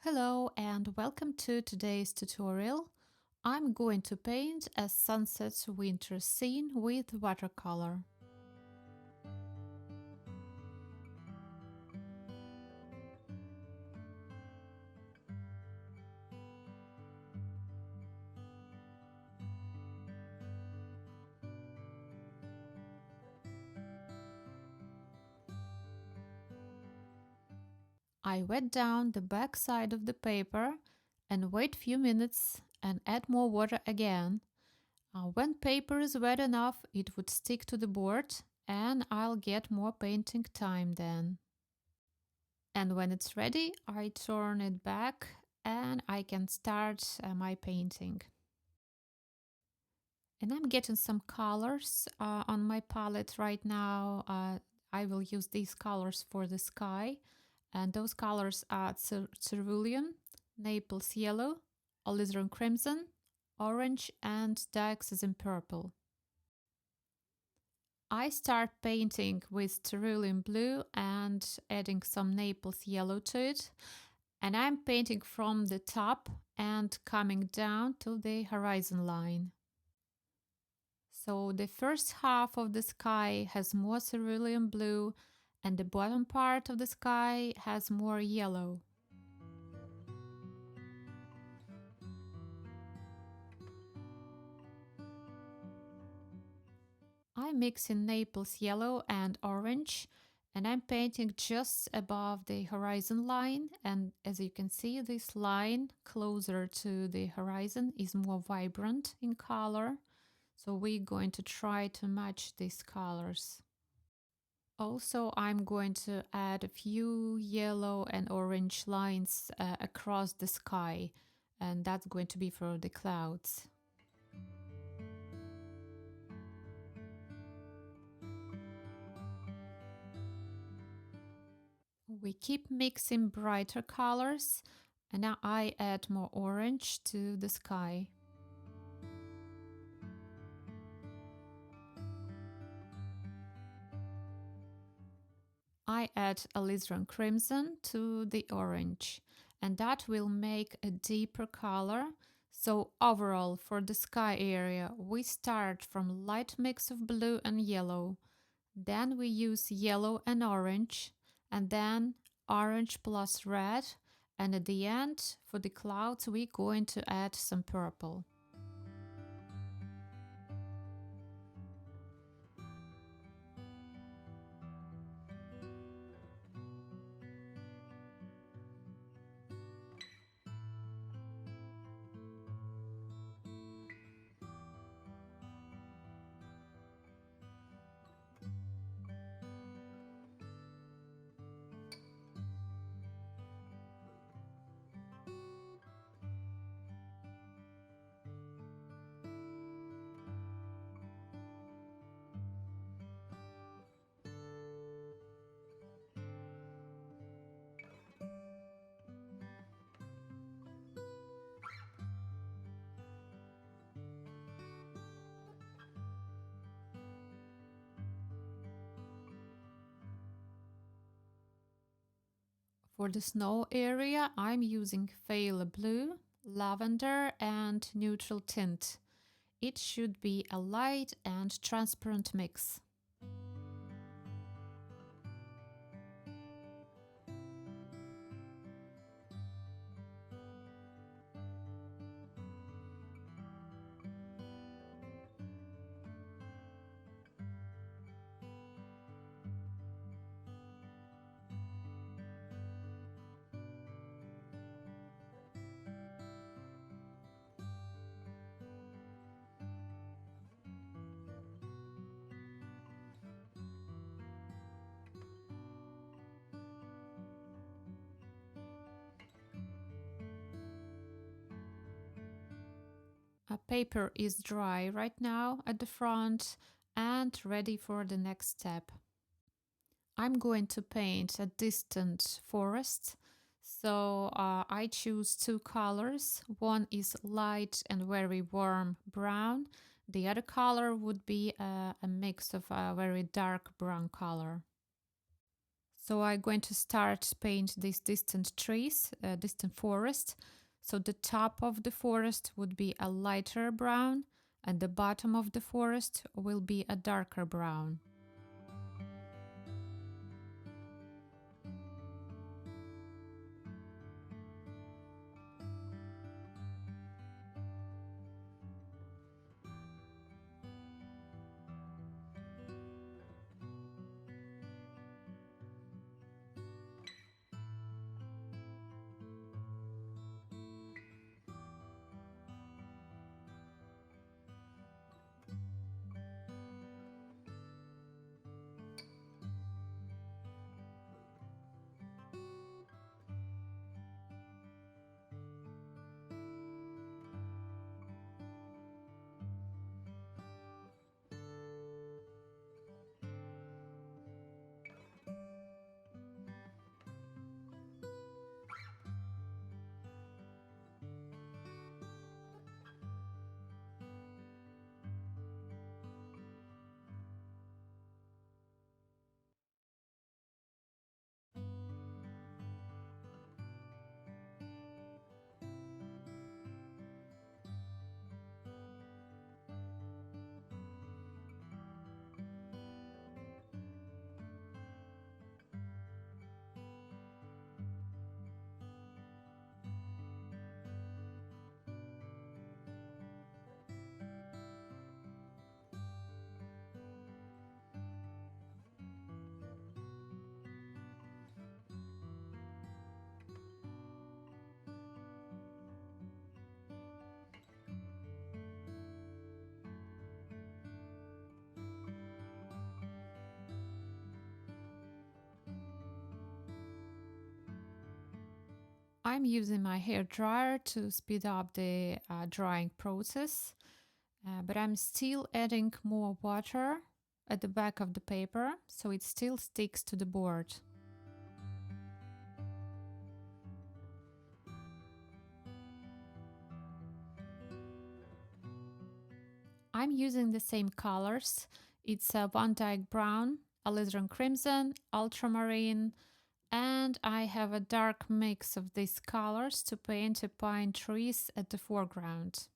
Hello and welcome to today's tutorial. I'm going to paint a sunset winter scene with watercolor. I wet down the back side of the paper and wait few minutes and add more water again. When paper is wet enough, it would stick to the board and I'll get more painting time then. And when it's ready, I turn it back and I can start my painting. And I'm getting some colors on my palette right now. I will use these colors for the sky. And those colors are cerulean, Naples yellow, alizarin crimson, orange, and dioxazine purple. I start painting with cerulean blue and adding some Naples yellow to it. And I'm painting from the top and coming down to the horizon line. So the first half of the sky has more cerulean blue and the bottom part of the sky has more yellow. I'm mixing Naples yellow and orange and I'm painting just above the horizon line, and as you can see, this line closer to the horizon is more vibrant in color. So we're going to try to match these colors. Also, I'm going to add a few yellow and orange lines across the sky, and that's going to be for the clouds. We keep mixing brighter colors, and now I add more orange to the sky. I add alizarin crimson to the orange, and that will make a deeper color. So overall, for the sky area, we start from light mix of blue and yellow. Then we use yellow and orange, and then orange plus red. And at the end, for the clouds, we're going to add some purple. For the snow area, I'm using phthalo blue, lavender, and neutral tint. It should be a light and transparent mix. Paper is dry right now at the front and ready for the next step. I'm going to paint a distant forest, so I choose two colors. One is light and very warm brown. The other color would be a mix of a very dark brown color. So I'm going to start paint these distant trees, distant forest. So the top of the forest would be a lighter brown and the bottom of the forest will be a darker brown. I'm using my hair dryer to speed up the drying process, but I'm still adding more water at the back of the paper so it still sticks to the board. I'm using the same colors. It's a Van Dyke Brown, alizarin crimson, ultramarine, and I have a dark mix of these colors to paint the pine trees at the foreground.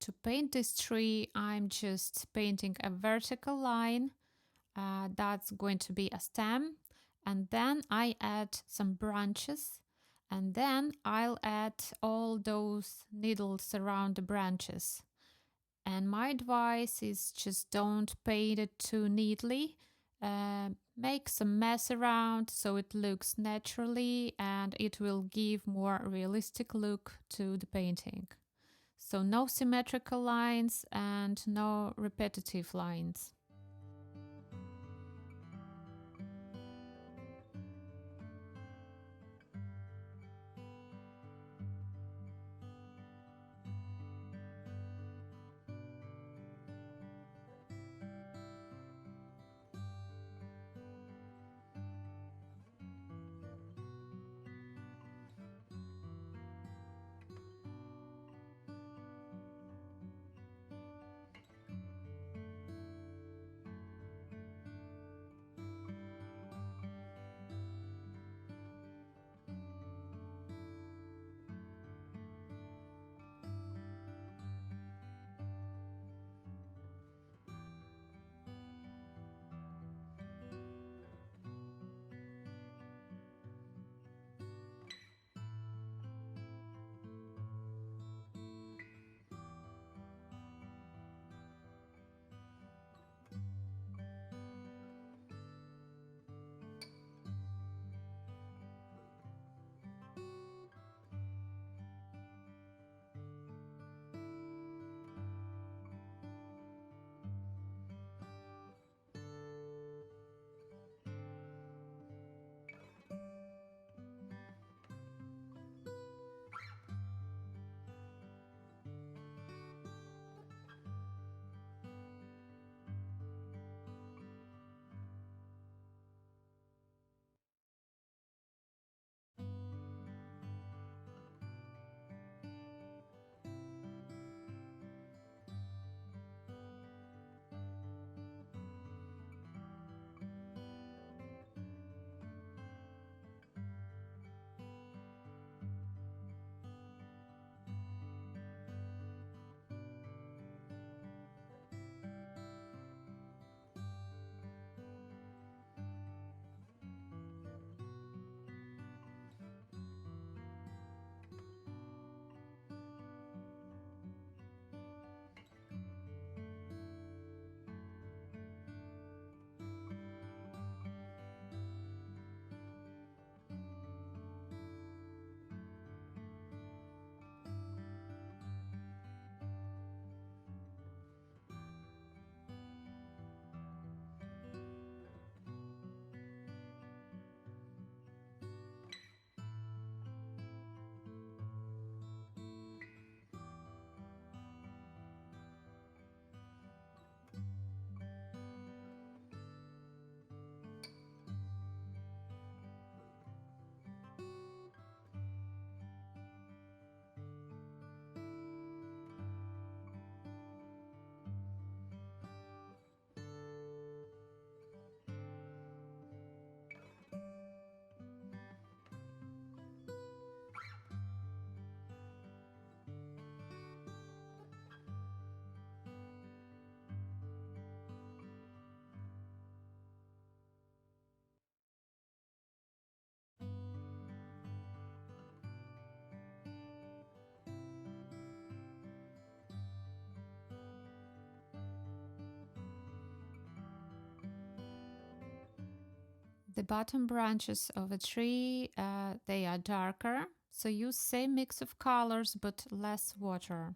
To paint this tree, I'm just painting a vertical line. That's going to be a stem. And then I add some branches. And then I'll add all those needles around the branches. And my advice is just don't paint it too neatly. Make some mess around so it looks naturally and it will give more realistic look to the painting. So no symmetrical lines and no repetitive lines. The bottom branches of a tree, they are darker, so use same mix of colors but less water.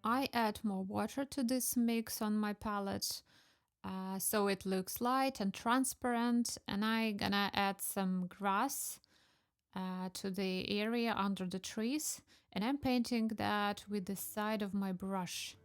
I add more water to this mix on my palette, so it looks light and transparent, and I'm gonna add some grass to the area under the trees, and I'm painting that with the side of my brush.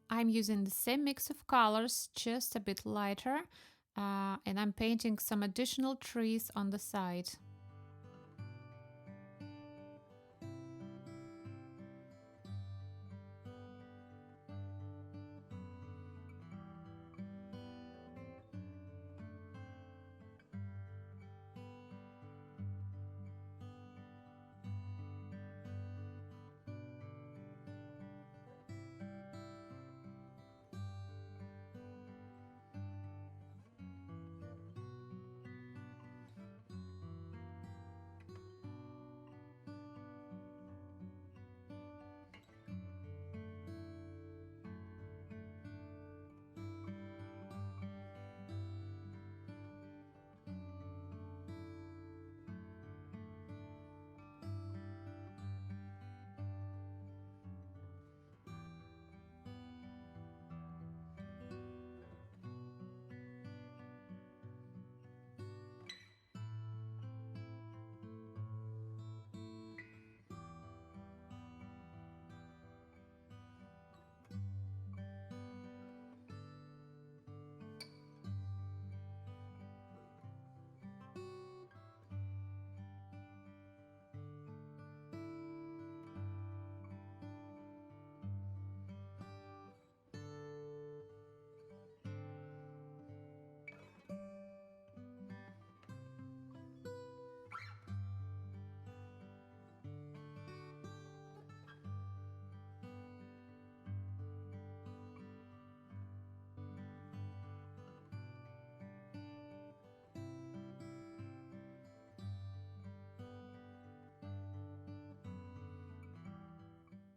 I'm using the same mix of colors, just a bit lighter, and I'm painting some additional trees on the side.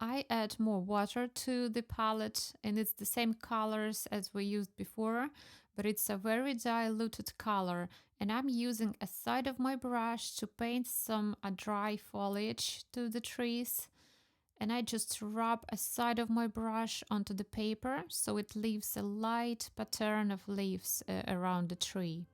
I add more water to the palette, and it's the same colors as we used before, but it's a very diluted color, and I'm using a side of my brush to paint some dry foliage to the trees, and I just rub a side of my brush onto the paper so it leaves a light pattern of leaves around the tree.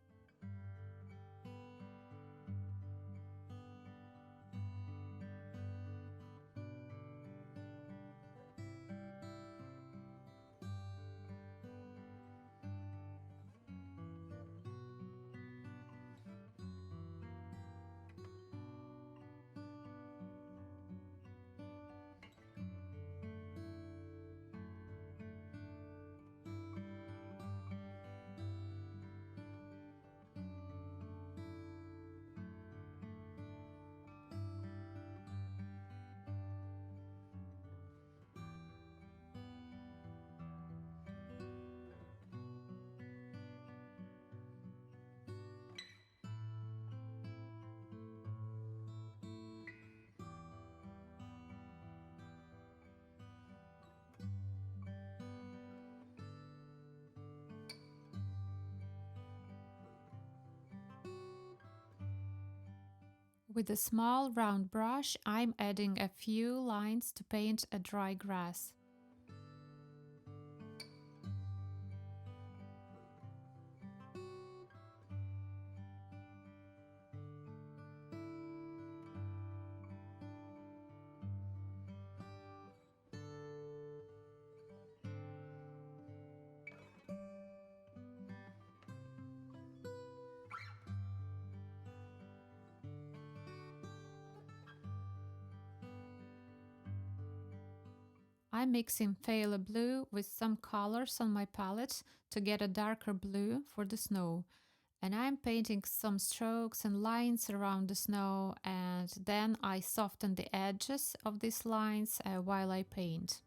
With a small round brush, I'm adding a few lines to paint a dry grass. I'm mixing phthalo blue with some colors on my palette to get a darker blue for the snow. And I'm painting some strokes and lines around the snow, and then I soften the edges of these lines while I paint.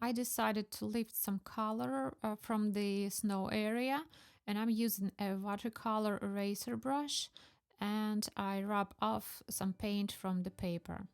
I decided to lift some color from the snow area, and I'm using a watercolor eraser brush, and I rub off some paint from the paper.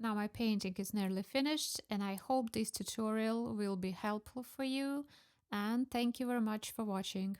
Now my painting is nearly finished, and I hope this tutorial will be helpful for you, and thank you very much for watching.